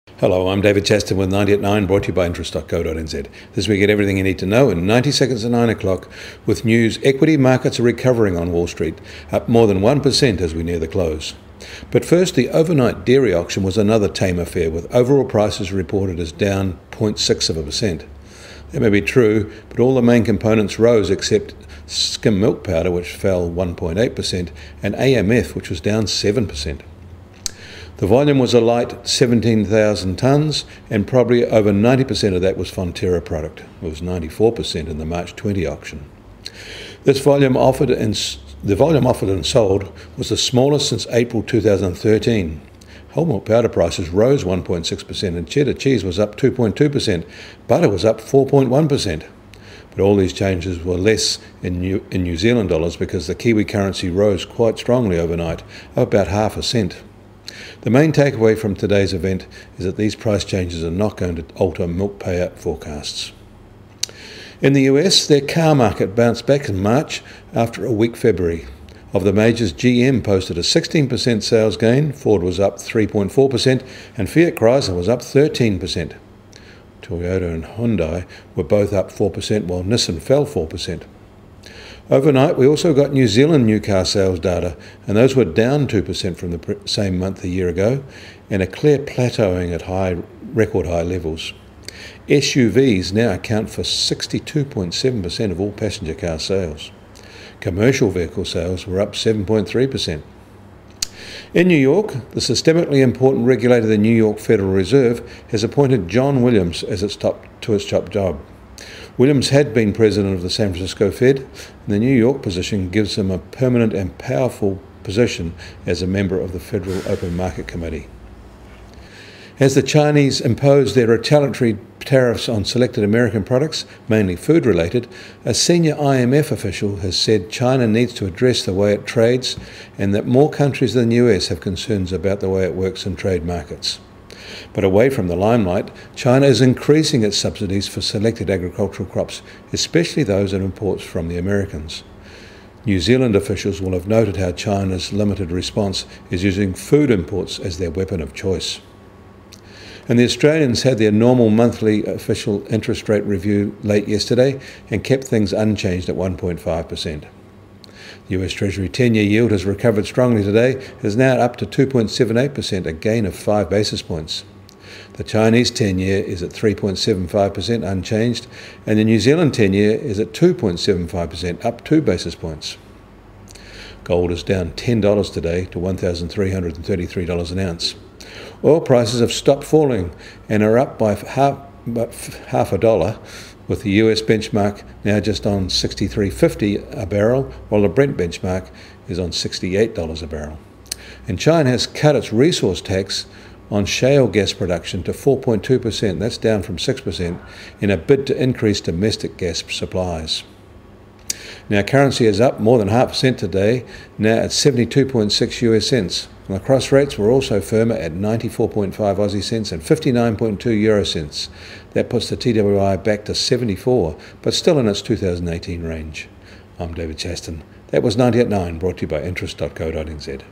Hello, I'm David Chaston with 90 at 9, brought to you by interest.co.nz. This week, get everything you need to know in 90 seconds at 9 o'clock with news. Equity markets are recovering on Wall Street, up more than 1% as we near the close. But first, the overnight dairy auction was another tame affair, with overall prices reported as down 0.6%. That may be true, but all the main components rose except skim milk powder, which fell 1.8%, and AMF, which was down 7%. The volume was a light 17,000 tonnes, and probably over 90% of that was Fonterra product. It was 94% in the March 20 auction. The volume offered and sold was the smallest since April 2013. Whole milk powder prices rose 1.6%, and cheddar cheese was up 2.2%. Butter was up 4.1%. But all these changes were less in New Zealand dollars because the Kiwi currency rose quite strongly overnight, up about half a cent. The main takeaway from today's event is that these price changes are not going to alter milk payout forecasts. In the US, their car market bounced back in March after a weak February. Of the majors, GM posted a 16% sales gain, Ford was up 3.4%, and Fiat Chrysler was up 13%. Toyota and Hyundai were both up 4%, while Nissan fell 4%. Overnight, we also got New Zealand new car sales data, and those were down 2% from the same month a year ago, and a clear plateauing at record high levels. SUVs now account for 62.7% of all passenger car sales. Commercial vehicle sales were up 7.3%. In New York, the systemically important regulator, the New York Federal Reserve, has appointed John Williams as its top job. Williams had been president of the San Francisco Fed, and the New York position gives him a permanent and powerful position as a member of the Federal Open Market Committee. As the Chinese impose their retaliatory tariffs on selected American products, mainly food-related, a senior IMF official has said China needs to address the way it trades and that more countries than the US have concerns about the way it works in trade markets. But away from the limelight, China is increasing its subsidies for selected agricultural crops, especially those it imports from the Americans. New Zealand officials will have noted how China's limited response is using food imports as their weapon of choice. And the Australians had their normal monthly official interest rate review late yesterday and kept things unchanged at 1.5%. The US Treasury 10-year yield has recovered strongly today, is now up to 2.78%, a gain of 5 basis points. The Chinese 10-year is at 3.75%, unchanged, and the New Zealand 10-year is at 2.75%, up 2 basis points. Gold is down $10 today to $1,333 an ounce. Oil prices have stopped falling and are up by half a dollar, with the US benchmark now just on $63.50 a barrel, while the Brent benchmark is on $68 a barrel. And China has cut its resource tax on shale gas production to 4.2%, that's down from 6%, in a bid to increase domestic gas supplies. Now, currency is up more than 0.5% today, now at 72.6 US cents. And the cross rates were also firmer at 94.5 Aussie cents and 59.2 Euro cents. That puts the TWI back to 74, but still in its 2018 range. I'm David Chaston. That was 90 at 9, brought to you by interest.co.nz.